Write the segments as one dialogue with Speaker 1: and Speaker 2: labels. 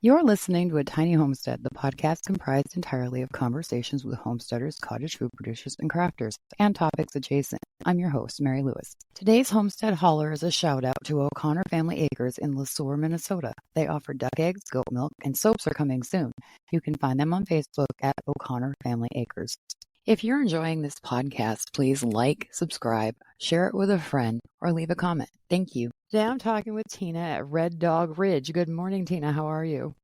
Speaker 1: You're listening to A Tiny Homestead, the podcast comprised entirely of conversations with homesteaders, cottage food producers, and crafters, and topics adjacent. I'm your host, Mary Lewis. Today's Homestead Holler is a shout-out to O'Connor Family Acres in Sueur, Minnesota. They offer duck eggs, goat milk, and soaps are coming soon. You can find them on Facebook at O'Connor Family Acres. If you're enjoying this podcast, please like, subscribe, share it with a friend, or leave a comment. Thank you. Today I'm talking with Tina at Red Dog Ridge. Good morning, Tina. How are you?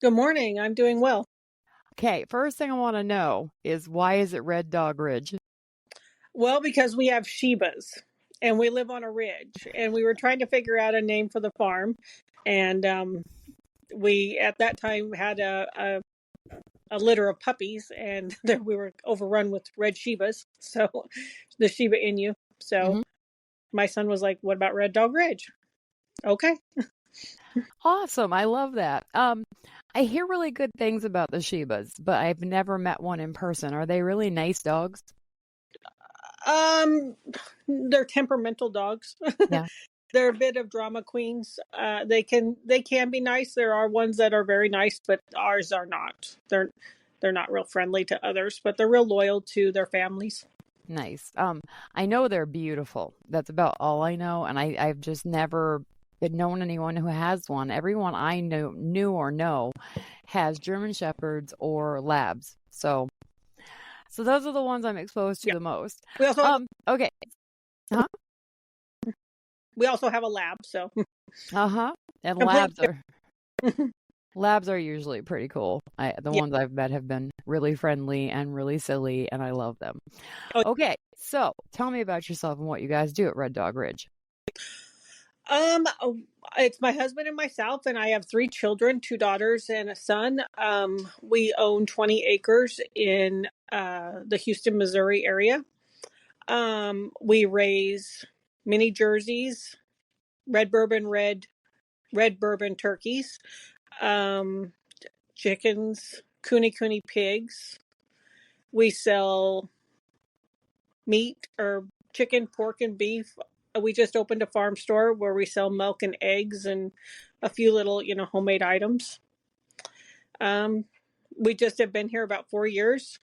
Speaker 2: Good morning. I'm doing well.
Speaker 1: Okay, first thing I want to know is why is it Red Dog Ridge?
Speaker 2: Well, because we have sheebas and we live on a ridge, and we were trying to figure out a name for the farm. And we at that time had a litter of puppies, and we were overrun with red sheebas. So the Shiba Inu. So my son was like, "What about Red Dog Ridge?" Okay.
Speaker 1: Awesome. I love that. I hear really good things about the Shebas, but I've never met one in person. Are they really nice dogs?
Speaker 2: They're temperamental dogs.
Speaker 1: Yeah.
Speaker 2: They're a bit of drama queens. They can be nice. There are ones that are very nice, but ours are not. They're not real friendly to others, but they're real loyal to their families.
Speaker 1: Nice. I know they're beautiful. That's about all I know, and I've just never known anyone who has one. Everyone I knew or know has German Shepherds or Labs. So those are the ones I'm exposed to the most.
Speaker 2: We also
Speaker 1: okay. Huh?
Speaker 2: We also have a lab, so.
Speaker 1: And labs are usually pretty cool. The ones I've met have been really friendly and really silly, and I love them. Okay, so tell me about yourself and what you guys do at Red Dog Ridge.
Speaker 2: It's my husband and myself, and I have 3 children, 2 daughters and a son. We own 20 acres in the Houston, Missouri area. We raise mini jerseys, red bourbon turkeys, chickens, cooney pigs. We sell meat or chicken, pork, and beef. We just opened a farm store where we sell milk and eggs and a few little, homemade items. We just have been here about 4 years,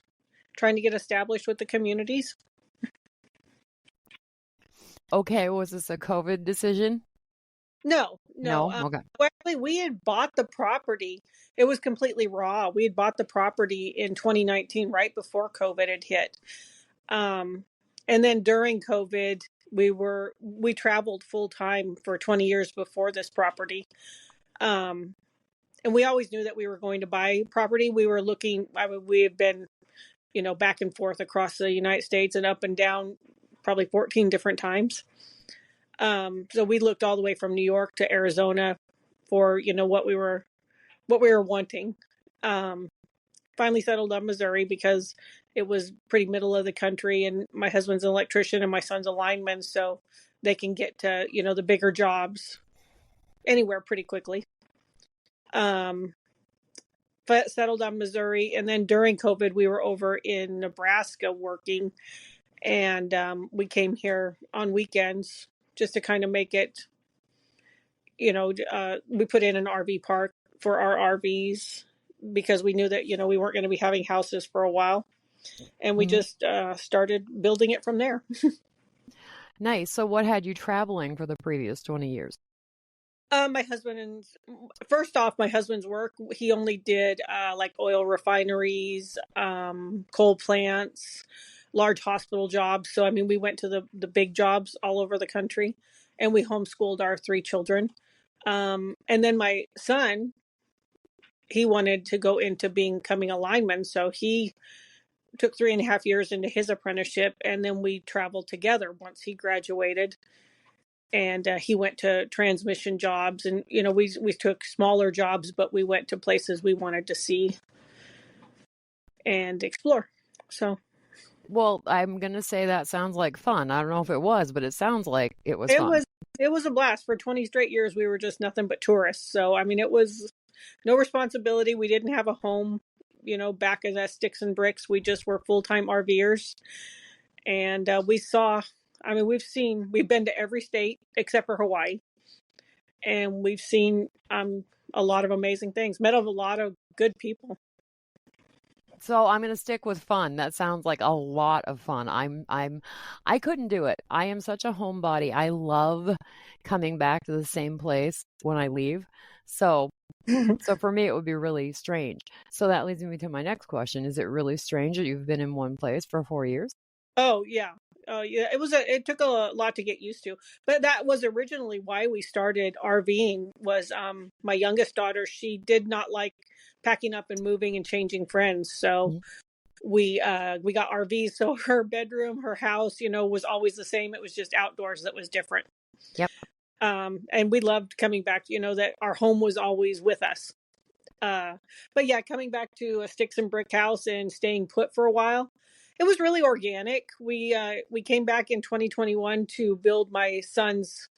Speaker 2: trying to get established with the communities.
Speaker 1: Okay, was this a COVID decision?
Speaker 2: No.
Speaker 1: Okay.
Speaker 2: Actually, we had bought the property. It was completely raw. We had bought the property in 2019, right before COVID had hit. And then during COVID, we traveled full time for 20 years before this property. And we always knew that we were going to buy property. We were looking, we have been, back and forth across the United States and up and down probably 14 different times. So we looked all the way from New York to Arizona for, what we were wanting. Finally settled on Missouri because it was pretty middle of the country, and my husband's an electrician and my son's a lineman, so they can get to, the bigger jobs anywhere pretty quickly. But settled on Missouri, and then during COVID, we were over in Nebraska working, and we came here on weekends just to kind of make it, we put in an RV park for our RVs because we knew that, we weren't going to be having houses for a while. And we just started building it from there.
Speaker 1: Nice. So what had you traveling for the previous 20 years?
Speaker 2: My husband's work, he only did like oil refineries, coal plants, large hospital jobs. So, we went to the big jobs all over the country, and we homeschooled our 3 children. And then my son, he wanted to go into becoming a lineman. So he took 3.5 years into his apprenticeship, and then we traveled together once he graduated. And he went to transmission jobs, and we took smaller jobs, but we went to places we wanted to see and explore. So,
Speaker 1: well, I'm gonna say that sounds like fun. I don't know if it was, but it sounds like it was fun.
Speaker 2: It was a blast. For 20 straight years, we were just nothing but tourists. So, it was no responsibility. We didn't have a home, back in that sticks and bricks. We just were full-time RVers. And we've been to every state except for Hawaii. And we've seen a lot of amazing things. Met a lot of good people.
Speaker 1: So I'm going to stick with fun. That sounds like a lot of fun. I couldn't do it. I am such a homebody. I love coming back to the same place when I leave. So for me, it would be really strange. So that leads me to my next question. Is it really strange that you've been in one place for 4 years?
Speaker 2: Oh yeah. Oh yeah. It took a lot to get used to, but that was originally why we started RVing was, my youngest daughter, she did not like packing up and moving and changing friends. So
Speaker 1: Mhm.
Speaker 2: we got RVs. So her bedroom, her house, was always the same. It was just outdoors that was different.
Speaker 1: Yep.
Speaker 2: And we loved coming back, that our home was always with us. But yeah, coming back to a sticks and brick house and staying put for a while, it was really organic. We came back in 2021 to build my son's.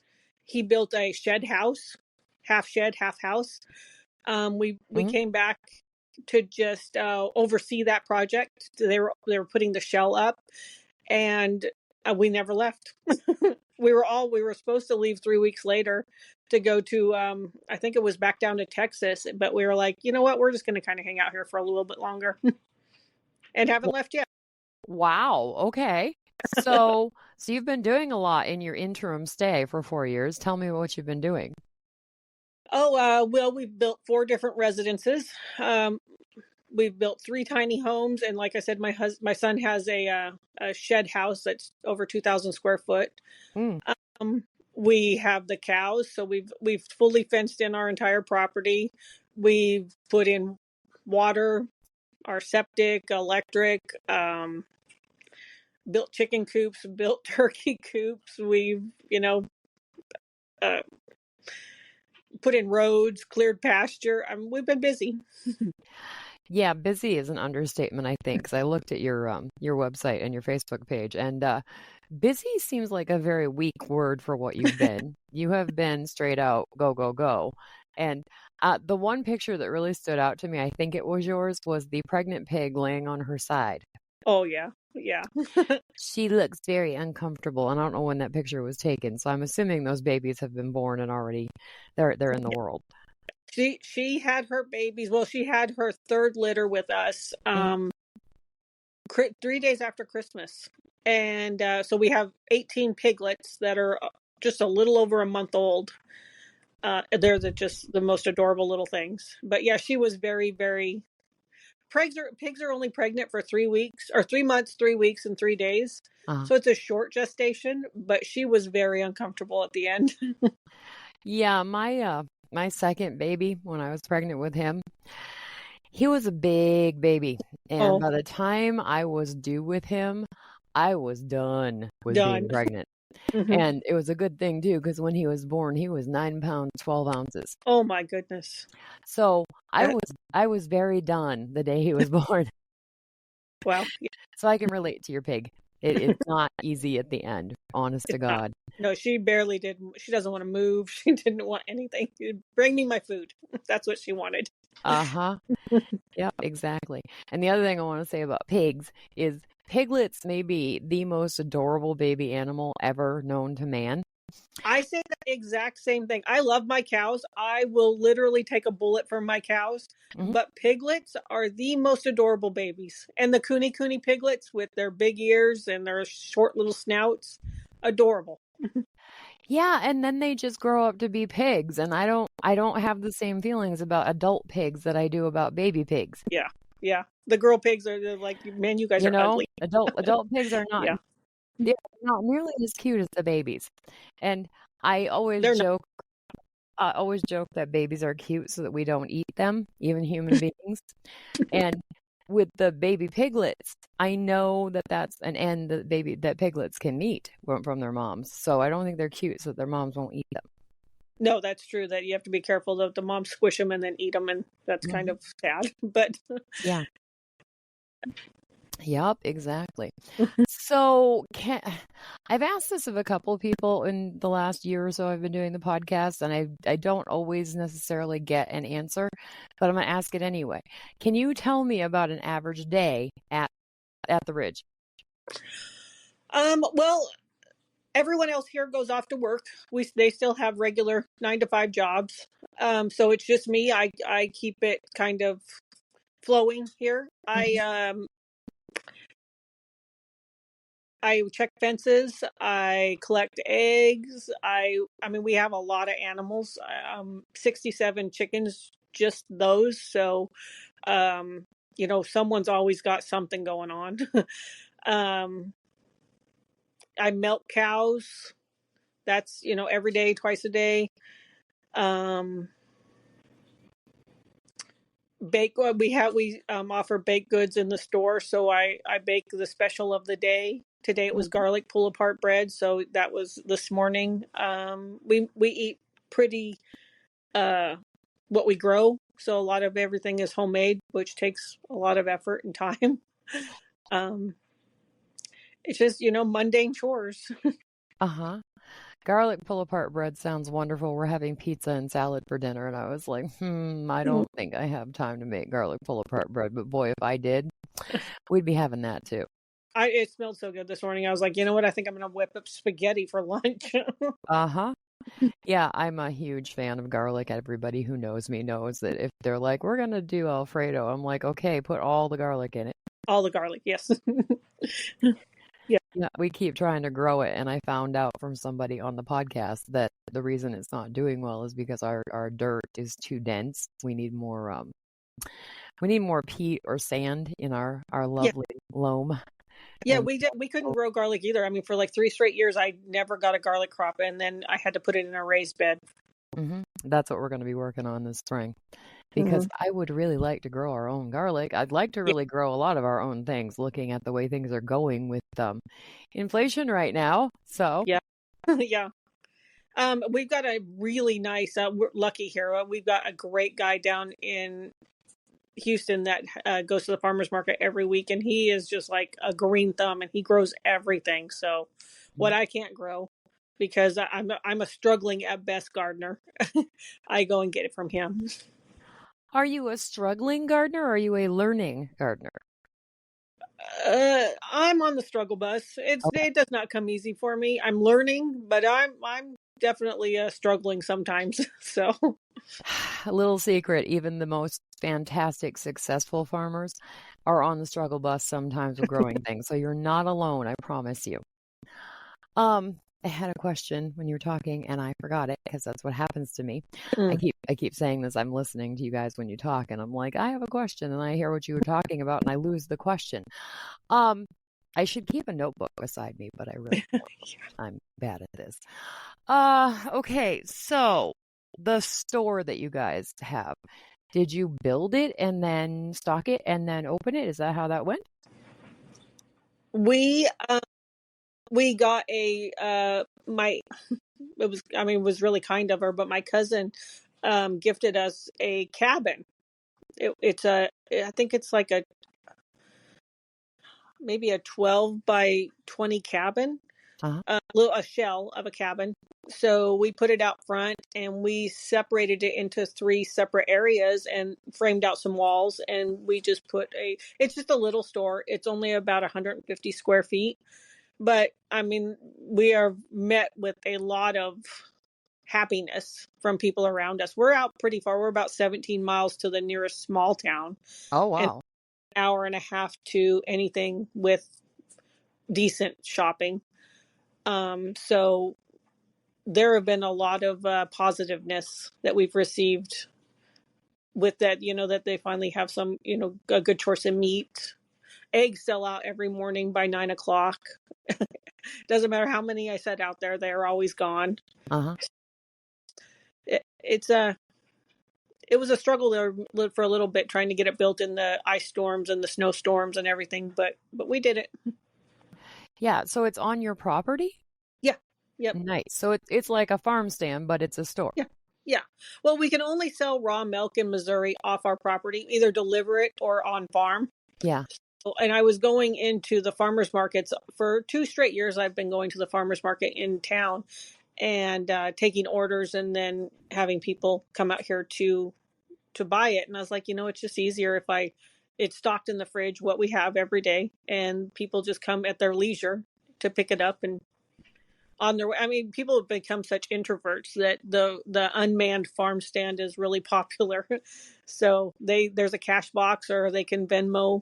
Speaker 2: He built a shed house, half shed, half house. We
Speaker 1: Mhm.
Speaker 2: came back to just oversee that project. They were putting the shell up, and we never left. We were supposed to leave 3 weeks later to go to, I think it was back down to Texas, but we were like, you know what, we're just going to kind of hang out here for a little bit longer. And haven't left yet.
Speaker 1: Wow. Okay. So you've been doing a lot in your interim stay for 4 years. Tell me what you've been doing.
Speaker 2: Oh, well, we've built 4 different residences. We've built 3 tiny homes, and like I said, my son has a shed house that's over 2,000 square foot.
Speaker 1: Mm.
Speaker 2: Um, we have the cows, so we've fully fenced in our entire property. We've put in water, our septic, electric, built chicken coops, built turkey coops. We've, uh, put in roads, cleared pasture. We've been busy.
Speaker 1: Yeah, busy is an understatement, I think, because I looked at your website and your Facebook page, and busy seems like a very weak word for what you've been. You have been straight out go, go, go. And the one picture that really stood out to me, I think it was yours, was the pregnant pig laying on her side.
Speaker 2: Oh yeah, yeah.
Speaker 1: She looks very uncomfortable, and I don't know when that picture was taken, so I'm assuming those babies have been born and already they're in the world.
Speaker 2: She had her babies. Well, she had her third litter with us,
Speaker 1: Mhm.
Speaker 2: 3 days after Christmas, and so we have 18 piglets that are just a little over a month old. They're just the most adorable little things. But yeah, she was very, very. Pigs are only pregnant for 3 weeks or 3 months, 3 weeks, and 3 days.
Speaker 1: Uh,
Speaker 2: So it's a short gestation, but she was very uncomfortable at the end.
Speaker 1: yeah, my second baby when I was pregnant with him, he was a big baby, and
Speaker 2: Oh,
Speaker 1: by the time I was due with him, I was done with
Speaker 2: done.
Speaker 1: being pregnant.
Speaker 2: Hmm.
Speaker 1: And it was a good thing too, because when he was born, he was 9 pounds, 12 ounces.
Speaker 2: Oh my goodness.
Speaker 1: So I
Speaker 2: That,
Speaker 1: was I was very done the day he was born.
Speaker 2: wow.
Speaker 1: So I can relate to your pig. It's not easy at the end, honest to
Speaker 2: It's not.
Speaker 1: God.
Speaker 2: No, she barely did. She doesn't want to move. She didn't want anything. Bring me my food. That's what she wanted.
Speaker 1: Uh-huh. Yep, exactly. And the other thing I want to say about pigs is piglets may be the most adorable baby animal ever known to man.
Speaker 2: I say the exact same thing. I love my cows. I will literally take a bullet for my cows.
Speaker 1: Mhm.
Speaker 2: But piglets are the most adorable babies. And the cooney piglets with their big ears and their short little snouts, adorable.
Speaker 1: Yeah, and then they just grow up to be pigs, and I don't have the same feelings about adult pigs that I do about baby pigs.
Speaker 2: Yeah. Yeah. The girl pigs they're like, man, you guys
Speaker 1: You
Speaker 2: are
Speaker 1: know,
Speaker 2: ugly.
Speaker 1: adult pigs are not
Speaker 2: Yeah.
Speaker 1: they're not nearly as cute as the babies. And I always
Speaker 2: They're not.
Speaker 1: joke I always joke that babies are cute so that we don't eat them, even human beings. And with the baby piglets, I know that that's an end that piglets can eat from their moms. So I don't think they're cute so that their moms won't eat them.
Speaker 2: No, that's true that you have to be careful that the moms squish them and then eat them. And that's kind
Speaker 1: Mhm.
Speaker 2: of sad. But
Speaker 1: Yeah. Yep, exactly. So I've asked this of a couple of people in the last year or so I've been doing the podcast, and I don't always necessarily get an answer, but I'm gonna ask it anyway. Can you tell me about an average day at the Ridge?
Speaker 2: well, everyone else here goes off to work. They still have regular 9 to 5 jobs. So it's just me. I keep it kind of flowing here. I check fences. I collect eggs. I mean, we have a lot of animals. 67 chickens, just those. So, someone's always got something going on. um, I milk cows. That's, every day, twice a day. Um, bake we offer baked goods in the store, so I bake the special of the day. Today it was garlic pull apart bread, so that was this morning. We eat pretty what we grow, so a lot of everything is homemade, which takes a lot of effort and time. um it's just, mundane chores.
Speaker 1: Uh-huh. Garlic pull apart bread sounds wonderful. We're having pizza and salad for dinner, and I was like, I don't think I have time to make garlic pull apart bread. But boy, if I did, we'd be having that too.
Speaker 2: It smelled so good this morning. I was like, you know what? I think I'm gonna whip up spaghetti for lunch.
Speaker 1: Uh-huh. Yeah, I'm a huge fan of garlic. Everybody who knows me knows that if they're like, we're gonna do Alfredo, I'm like, okay, put all the garlic in it.
Speaker 2: All the garlic, yes.
Speaker 1: Yeah, we keep trying to grow it, and I found out from somebody on the podcast that the reason it's not doing well is because our dirt is too dense. We need more peat or sand in our lovely loam.
Speaker 2: Yeah,
Speaker 1: And
Speaker 2: we couldn't grow garlic either. I mean, for like 3 straight years, I never got a garlic crop, and then I had to put it in a raised bed.
Speaker 1: That's what we're going to be working on this spring. Because I would really like to grow our own garlic. I'd like to really grow a lot of our own things, looking at the way things are going with inflation right now. So
Speaker 2: yeah, yeah. We've got a really nice. We're lucky here. We've got a great guy down in Houston that goes to the farmers market every week, and he is just like a green thumb, and he grows everything. So, what I can't grow, because I'm a struggling at best gardener, I go and get it from him.
Speaker 1: are you a struggling gardener or are you a learning gardener?
Speaker 2: I'm on the struggle bus.
Speaker 1: Okay.
Speaker 2: It does not come easy for me. I'm learning, but I'm definitely struggling sometimes. So
Speaker 1: A little secret, even the most fantastic, successful farmers are on the struggle bus sometimes with growing things. So you're not alone, I promise you. I had a question when you were talking and I forgot it because that's what happens to me. I keep saying this. I'm listening to you guys when you talk and I'm like, I have a question and I hear what you were talking about and I lose the question. I should keep a notebook beside me, but I really don't. I'm bad at this. Okay. So the store that you guys have, did you build it and then stock it and then open it? Is that how that went?
Speaker 2: we got it was really kind of her, but my cousin gifted us a cabin. I think it's like maybe a 12 by 20 cabin. A shell of a cabin. So we put it out front and we separated it into 3 separate areas and framed out some walls. And we just it's just a little store. It's only about 150 square feet. But I mean, we are met with a lot of happiness from people around us. We're out pretty far. We're about 17 miles to the nearest small town.
Speaker 1: Oh, wow.
Speaker 2: And an hour and a half to anything with decent shopping. So there have been a lot of positiveness that we've received with that, that they finally have some, a good choice of meat. Eggs sell out every morning by 9:00. Doesn't matter how many I set out there, they're always gone. It was a struggle there for a little bit trying to get it built in the ice storms and the snowstorms and everything, but we did it.
Speaker 1: Yeah, so it's on your property?
Speaker 2: Yeah. Yep.
Speaker 1: Nice. So it's like a farm stand, but it's a store.
Speaker 2: Yeah. Yeah. Well, we can only sell raw milk in Missouri off our property, either deliver it or on farm.
Speaker 1: Yeah.
Speaker 2: And I was going into the farmers markets for 2 straight years. I've been going to the farmers market in town and taking orders and then having people come out here to buy it. And I was like, it's just easier if it's stocked in the fridge, what we have every day, and people just come at their leisure to pick it up and on their way. I mean, people have become such introverts that the unmanned farm stand is really popular. So there's a cash box, or they can Venmo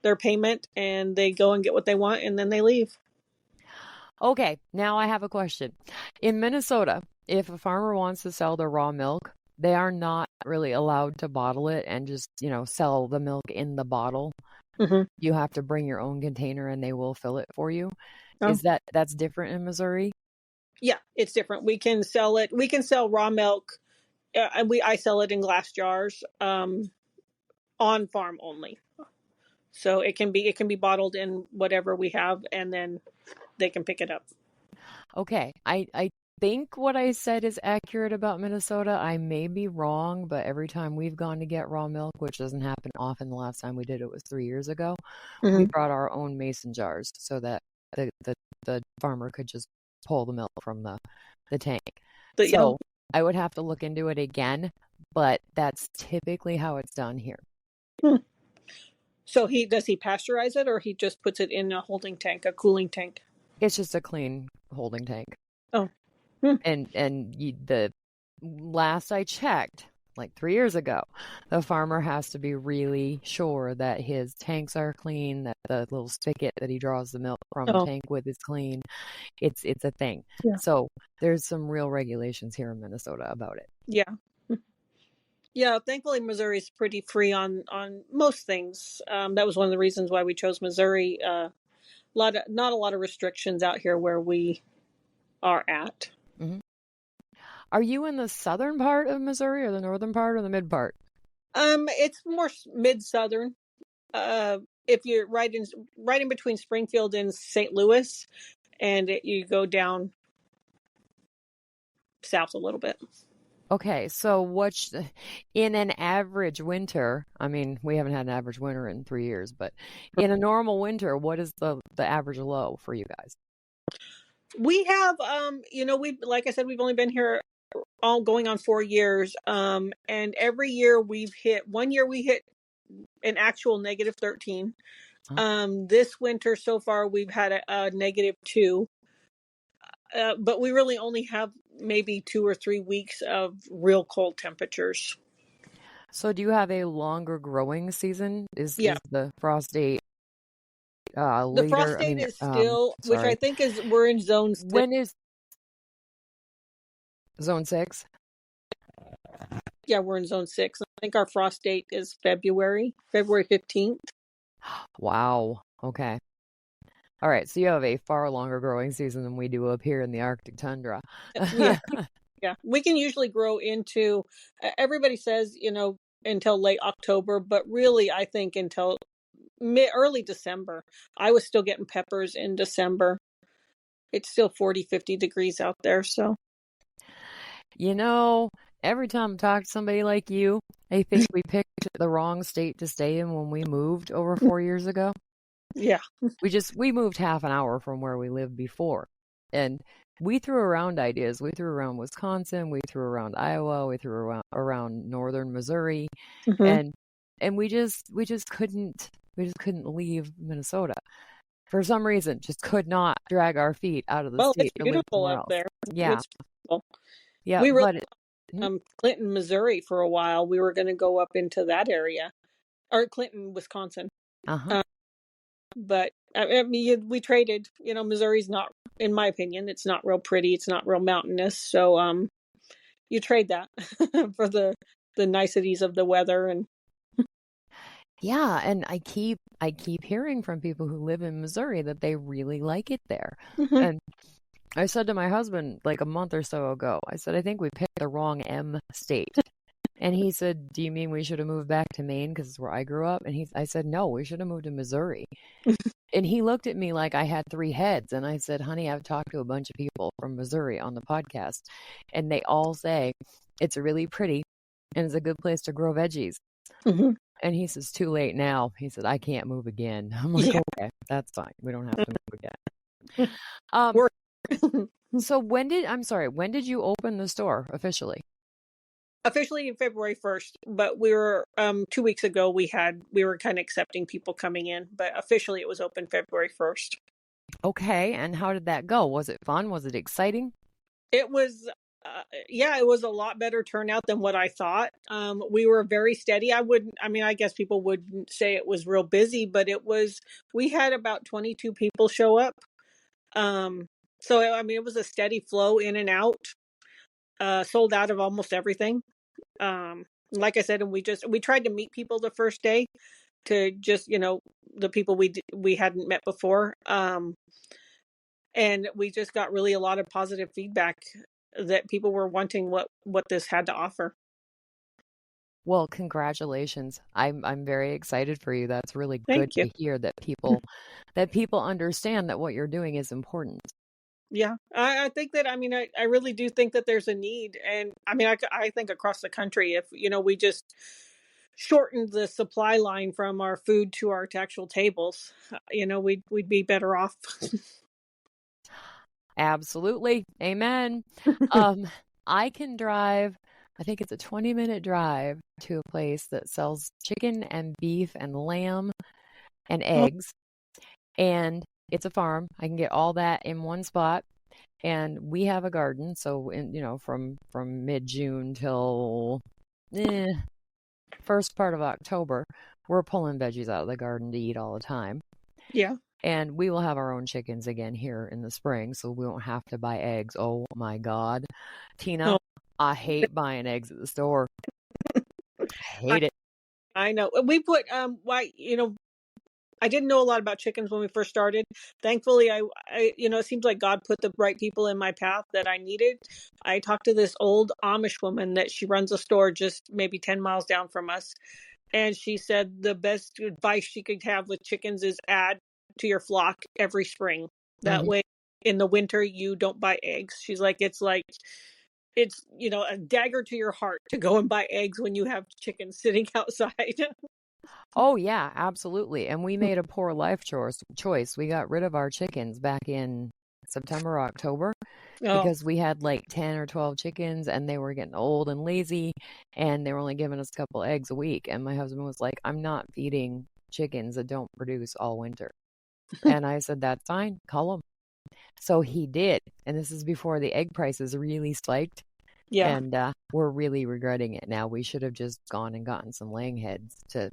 Speaker 2: their payment, and they go and get what they want, and then they leave.
Speaker 1: Okay, now I have a question. In Minnesota, if a farmer wants to sell their raw milk, they are not really allowed to bottle it and just, sell the milk in the bottle.
Speaker 2: Mm-hmm.
Speaker 1: You have to bring your own container and they will fill it for you.
Speaker 2: Oh.
Speaker 1: That's different in Missouri?
Speaker 2: Yeah, it's different. We can sell it. We can sell raw milk. I sell it in glass jars, on farm only. So it can be bottled in whatever we have, and then they can pick it up.
Speaker 1: Okay, I think what I said is accurate about Minnesota. I may be wrong, but every time we've gone to get raw milk, which doesn't happen often, the last time we did it was 3 years ago, we brought our own mason jars so that the farmer could just pull the milk from the tank.
Speaker 2: But,
Speaker 1: so I would have to look into it again, but that's typically how it's done here.
Speaker 2: So does he pasteurize it, or he just puts it in a holding tank, a cooling tank?
Speaker 1: It's just a clean holding tank.
Speaker 2: Oh.
Speaker 1: And the last I checked, like 3 years ago, the farmer has to be really sure that his tanks are clean, that the little spigot that he draws the milk from the tank with is clean. It's a thing. Yeah. So there's some real regulations here in Minnesota about it.
Speaker 2: Yeah. Yeah, thankfully Missouri is pretty free on most things. That was one of the reasons why we chose Missouri. Not a lot of restrictions out here where we are at.
Speaker 1: Mm-hmm. Are you in the southern part of Missouri, or the northern part, or the mid part?
Speaker 2: It's more mid-southern. If you're right in between Springfield and St. Louis, and you go down south a little bit.
Speaker 1: Okay, so in an average winter, I mean, we haven't had an average winter in 3 years, but in a normal winter, what is the average low for you guys?
Speaker 2: We have, like I said, we've only been here all going on 4 years. And every year one year we hit an actual -13. This winter so far, we've had a -2. But we really only have maybe 2 or 3 weeks of real cold temperatures.
Speaker 1: So do you have a longer growing season? Is the frost date later?
Speaker 2: The frost date is still, which I think we're in zone 6.
Speaker 1: When is zone 6?
Speaker 2: Yeah, we're in zone 6. I think our frost date is February 15th.
Speaker 1: Wow. Okay. All right, so you have a far longer growing season than we do up here in the Arctic tundra.
Speaker 2: Yeah. We can usually grow into, everybody says, until late October, but really I think until early December. I was still getting peppers in December. It's still 40, 50 degrees out there, so.
Speaker 1: Every time I talk to somebody like you, I think we picked the wrong state to stay in when we moved over 4 years ago.
Speaker 2: Yeah.
Speaker 1: We moved half an hour from where we lived before. And we threw around ideas. We threw around Wisconsin. We threw around Iowa. We threw around northern Missouri. Mm-hmm. And we just couldn't leave Minnesota. For some reason, just could not drag our feet out of the state.
Speaker 2: It's beautiful up there.
Speaker 1: Yeah.
Speaker 2: It's beautiful.
Speaker 1: Yeah.
Speaker 2: We were Clinton, Missouri for a while. We were going to go up into that area. Or Clinton, Wisconsin.
Speaker 1: Uh-huh.
Speaker 2: But I mean, we traded. Missouri's not, in my opinion, it's not real pretty. It's not real mountainous. So you trade that for the niceties of the weather. And
Speaker 1: yeah, and I keep hearing from people who live in Missouri that they really like it there. Mm-hmm. And I said to my husband like a month or so ago, I said, I think we picked the wrong M state. And he said, do you mean we should have moved back to Maine because it's where I grew up? And I said, no, we should have moved to Missouri. And he looked at me like I had 3 heads. And I said, honey, I've talked to a bunch of people from Missouri on the podcast, and they all say it's really pretty and it's a good place to grow veggies. Mm-hmm. And he says, too late now. He said, I can't move again. I'm like, okay, that's fine. We don't have to move again. So when did you open the store officially?
Speaker 2: Officially in February 1st, but we were 2 weeks ago. We were kind of accepting people coming in, but officially it was open February 1st.
Speaker 1: Okay, and how did that go? Was it fun? Was it exciting?
Speaker 2: It was, yeah, it was a lot better turnout than what I thought. We were very steady. I mean, I guess people would say it was real busy, but we had about 22 people show up. So, I mean, it was a steady flow in and out, sold out of almost everything. Like I said, and we tried to meet people the first day to just, the people we hadn't met before. And we just got really a lot of positive feedback that people were wanting what this had to offer.
Speaker 1: Well, congratulations. I'm very excited for you. That's really good
Speaker 2: Thank you.
Speaker 1: to hear that people understand that what you're doing is important.
Speaker 2: Yeah, I think that, I mean, I really do think that there's a need. And I mean, I think across the country, if, we just shortened the supply line from our food to our actual tables, we'd be better off.
Speaker 1: Absolutely. Amen. Um, I can drive, I think it's a 20-minute drive to a place that sells chicken and beef and lamb and
Speaker 2: Oh,
Speaker 1: eggs. And it's a farm. I can get all that in one spot. And we have a garden, so from mid-June till first part of October, we're pulling veggies out of the garden to eat all the time.
Speaker 2: yeah.
Speaker 1: And we will have our own chickens again here in the spring, so we won't have to buy eggs. Oh my God. Tina,
Speaker 2: Oh,
Speaker 1: I hate buying eggs at the store. I
Speaker 2: I
Speaker 1: hate it.
Speaker 2: I know. We put why I didn't know a lot about chickens when we first started. Thankfully, it seems like God put the right people in my path that I needed. I talked to this old Amish woman that she runs a store just maybe 10 miles down from us. And she said the best advice she could have with chickens is add to your flock every spring. That
Speaker 1: Mhm.
Speaker 2: way in the winter, you don't buy eggs. She's like, it's a dagger to your heart to go and buy eggs when you have chickens sitting outside.
Speaker 1: Oh yeah, absolutely. And we made a poor life choice. We got rid of our chickens back in September, October,
Speaker 2: Oh,
Speaker 1: because we had like 10 or 12 chickens and they were getting old and lazy and they were only giving us a couple eggs a week. And my husband was like, I'm not feeding chickens that don't produce all winter. And I said, that's fine, call them. So he did. And this is before the egg prices really spiked.
Speaker 2: yeah.
Speaker 1: And we're really regretting it now. We should have just gone and gotten some laying heads to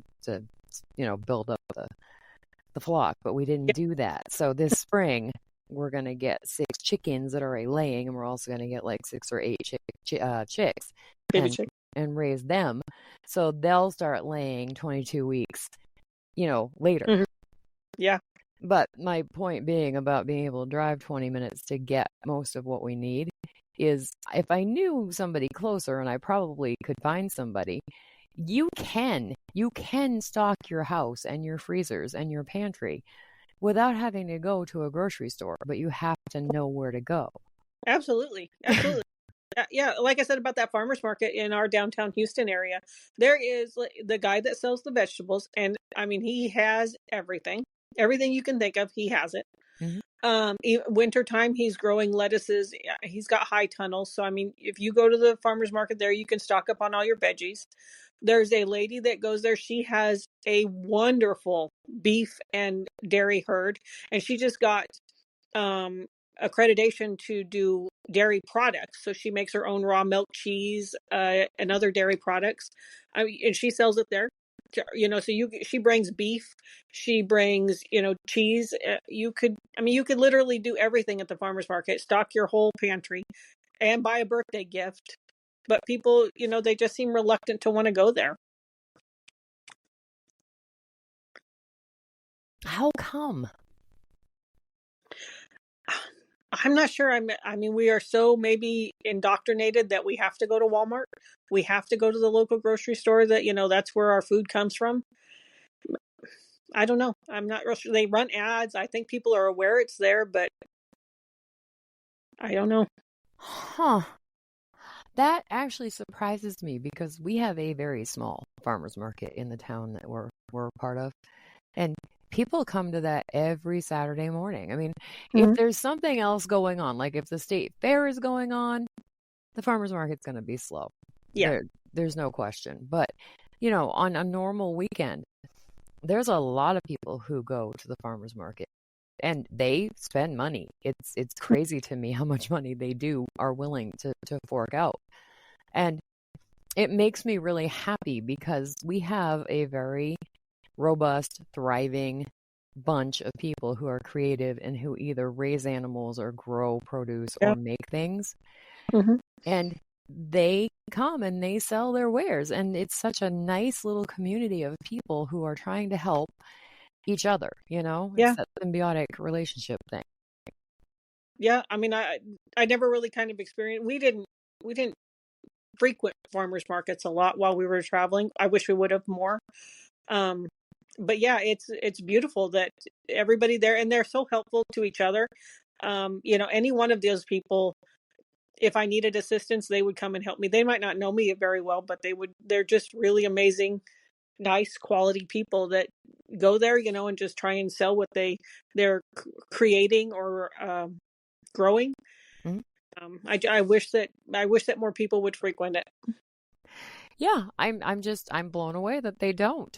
Speaker 1: build up the flock, but we didn't do that. So this spring, we're going to get 6 chickens that are already laying, and we're also going to get like 6 or 8 chicks
Speaker 2: Baby
Speaker 1: and
Speaker 2: chicken.
Speaker 1: and raise them. So they'll start laying 22 weeks, later.
Speaker 2: Mhm. Yeah.
Speaker 1: But my point being about being able to drive 20 minutes to get most of what we need is if I knew somebody closer, and I probably could find somebody, you can stock your house and your freezers and your pantry without having to go to a grocery store, but you have to know where to go.
Speaker 2: Absolutely. Absolutely. Yeah, like I said about that farmers market in our downtown Houston area, there is the guy that sells the vegetables, and I mean he has everything you can think of. He has it.
Speaker 1: Mhm.
Speaker 2: Wintertime, he's growing lettuces. He's got high tunnels, so I mean, if you go to the farmers market there, you can stock up on all your veggies. There's a lady that goes there. She has a wonderful beef and dairy herd, and she just got um accreditation to do dairy products. So she makes her own raw milk, cheese, and other dairy products. I mean, and she sells it there. So she brings beef, she brings cheese. You could literally do everything at the farmers market. Stock your whole pantry, and buy a birthday gift. But people, they just seem reluctant to want to go there.
Speaker 1: How come?
Speaker 2: I'm not sure. I mean, we are so maybe indoctrinated that we have to go to Walmart. We have to go to the local grocery store that, that's where our food comes from. I don't know. I'm not real sure. They run ads. I think people are aware it's there, but I don't know.
Speaker 1: Huh. That actually surprises me because we have a very small farmers market in the town that we're a part of. And people come to that every Saturday morning. I mean, if
Speaker 2: Mhm.
Speaker 1: there's something else going on, like if the state fair is going on, the farmers market's going to be slow.
Speaker 2: Yeah.
Speaker 1: There's no question. But, on a normal weekend, there's a lot of people who go to the farmers market. and they spend money. It's crazy to me how much money they are willing to fork out. And it makes me really happy because we have a very robust, thriving bunch of people who are creative and who either raise animals or grow produce or make things.
Speaker 2: Mm-hmm.
Speaker 1: And they come and they sell their wares. And it's such a nice little community of people who are trying to help each other, you know?
Speaker 2: Yeah.
Speaker 1: It's that symbiotic relationship thing.
Speaker 2: Yeah. I mean, I never really kind of experienced, we didn't frequent farmers markets a lot while we were traveling. I wish we would have more. But yeah, it's beautiful that everybody there, and they're so helpful to each other. You know, any one of those people, if I needed assistance, they would come and help me. They might not know me very well, but they're just really amazing, nice, quality people that go there, you know, and just try and sell what they're creating or growing.
Speaker 1: Mm-hmm.
Speaker 2: I wish that more people would frequent it.
Speaker 1: Yeah, I'm blown away that they don't.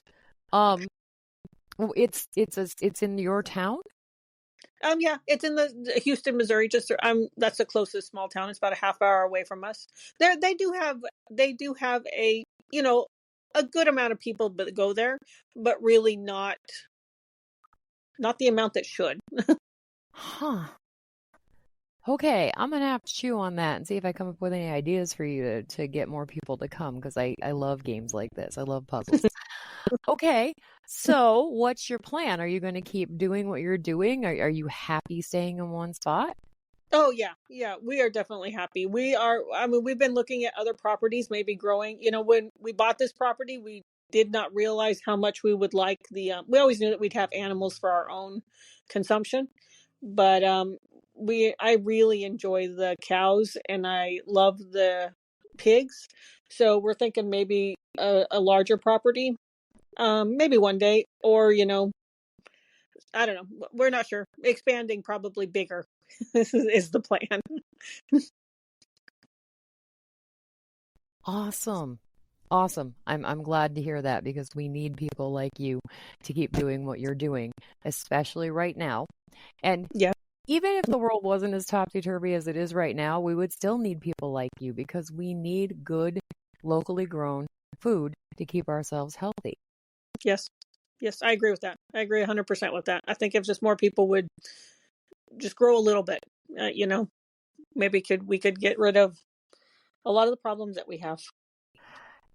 Speaker 1: It's in your town?
Speaker 2: Yeah, it's in the Houston, Missouri. That's the closest small town. It's about a half hour away from us. They do have a, you know, a good amount of people that go there, but really not the amount that should.
Speaker 1: Huh. Okay, I'm gonna have to chew on that and see if I come up with any ideas for you to get more people to come, because I love games like this. I love puzzles. Okay, so what's your plan? Are you going to keep doing what you're doing? Are you happy staying in one spot?
Speaker 2: Oh yeah, we are definitely happy. I mean, we've been looking at other properties, maybe growing. You know, when we bought this property, we did not realize how much we would like we always knew that we'd have animals for our own consumption, but I really enjoy the cows and I love the pigs. So we're thinking maybe a larger property, maybe one day, or, you know, I don't know. We're not sure. Expanding, probably bigger is the plan.
Speaker 1: Awesome. Awesome. I'm glad to hear that, because we need people like you to keep doing what you're doing, especially right now. And
Speaker 2: Yeah.
Speaker 1: even if the world wasn't as topsy-turvy as it is right now, we would still need people like you, because we need good, locally grown food to keep ourselves healthy.
Speaker 2: Yes. Yes, I agree with that. I agree 100% with that. I think if just more people would just grow a little bit, you know, maybe we could get rid of a lot of the problems that we have.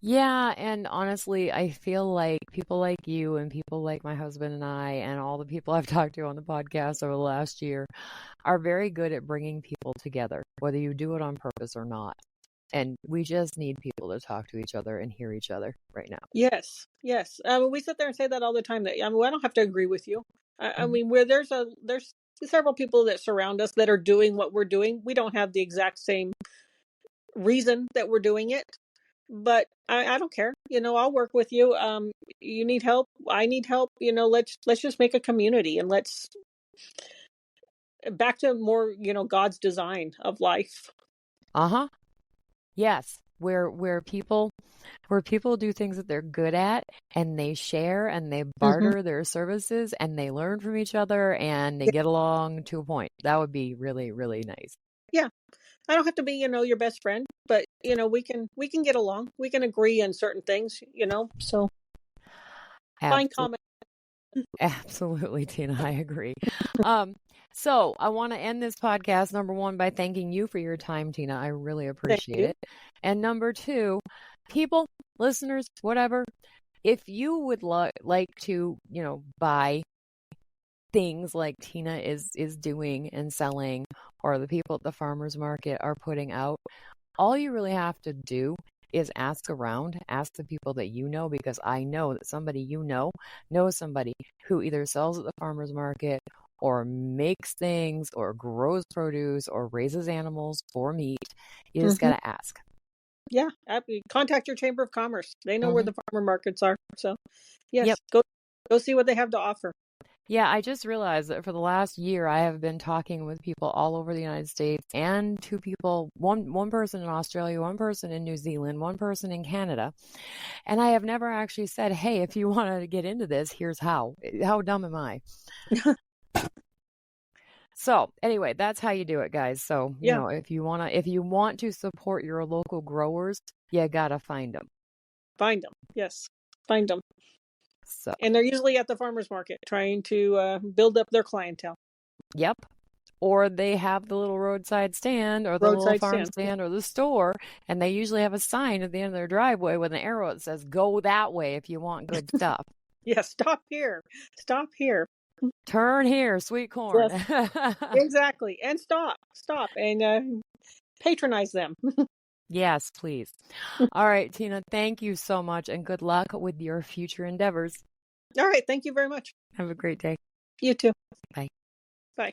Speaker 1: Yeah, and honestly, I feel like people like you and people like my husband and I and all the people I've talked to on the podcast over the last year are very good at bringing people together, whether you do it on purpose or not. And we just need people to talk to each other and hear each other right now.
Speaker 2: Yes, yes. We sit there and say that all the time. That I mean, I don't have to agree with you. I
Speaker 1: Mhm.
Speaker 2: mean, where there's several people that surround us that are doing what we're doing. We don't have the exact same reason that we're doing it, but I don't care. You know, I'll work with you. You need help. I need help. You know, let's just make a community and let's back to more, you know, God's design of life.
Speaker 1: Uh-huh. Yes. Where people do things that they're good at, and they share and they
Speaker 2: Mm-hmm.
Speaker 1: barter their services and they learn from each other and they get along to a point. That would be really, really nice.
Speaker 2: Yeah. I don't have to be, you know, your best friend, but you know, we can get along. We can agree on certain things, you know. So find
Speaker 1: Absolutely.
Speaker 2: common.
Speaker 1: Absolutely, Tina. I agree. So I want to end this podcast, number one, by thanking you for your time, Tina. I really
Speaker 2: Thank
Speaker 1: appreciate
Speaker 2: you.
Speaker 1: it. And number two, people, listeners, whatever, if you would like to, you know, buy things like Tina is doing and selling, or the people at the farmers market are putting out, all you really have to do is ask around, ask the people that you know, because I know that somebody you know knows somebody who either sells at the farmers market or makes things or grows produce or raises animals for meat. You just
Speaker 2: Mm-hmm.
Speaker 1: got to ask.
Speaker 2: Yeah, contact your chamber of commerce. They know where
Speaker 1: Mm-hmm.
Speaker 2: the farmer markets are. So, yes,
Speaker 1: Yep.
Speaker 2: go see what they have to offer.
Speaker 1: Yeah, I just realized that for the last year, I have been talking with people all over the United States, and two people, one person in Australia, one person in New Zealand, one person in Canada. And I have never actually said, hey, if you want to get into this, here's how. How dumb am I? So anyway, that's how you do it, guys. So,
Speaker 2: Yeah,
Speaker 1: if you want to support your local growers, you gotta find them.
Speaker 2: find them. Yes, find them.
Speaker 1: So,
Speaker 2: And they're usually at the farmer's market trying to build up their clientele.
Speaker 1: yep. Or they have the little roadside stand or the little
Speaker 2: Roadside
Speaker 1: farm
Speaker 2: stand.
Speaker 1: stand or the store, and they usually have a sign at the end of their driveway with an arrow that says, "Go that way if you want good stuff."
Speaker 2: Yeah, stop here. Stop here.
Speaker 1: Turn here, sweet corn.
Speaker 2: Yes, exactly. And stop, and patronize them.
Speaker 1: Yes, please. All right, Tina, thank you so much and good luck with your future endeavors.
Speaker 2: All right. Thank you very much.
Speaker 1: Have a great day.
Speaker 2: You too.
Speaker 1: Bye.
Speaker 2: Bye.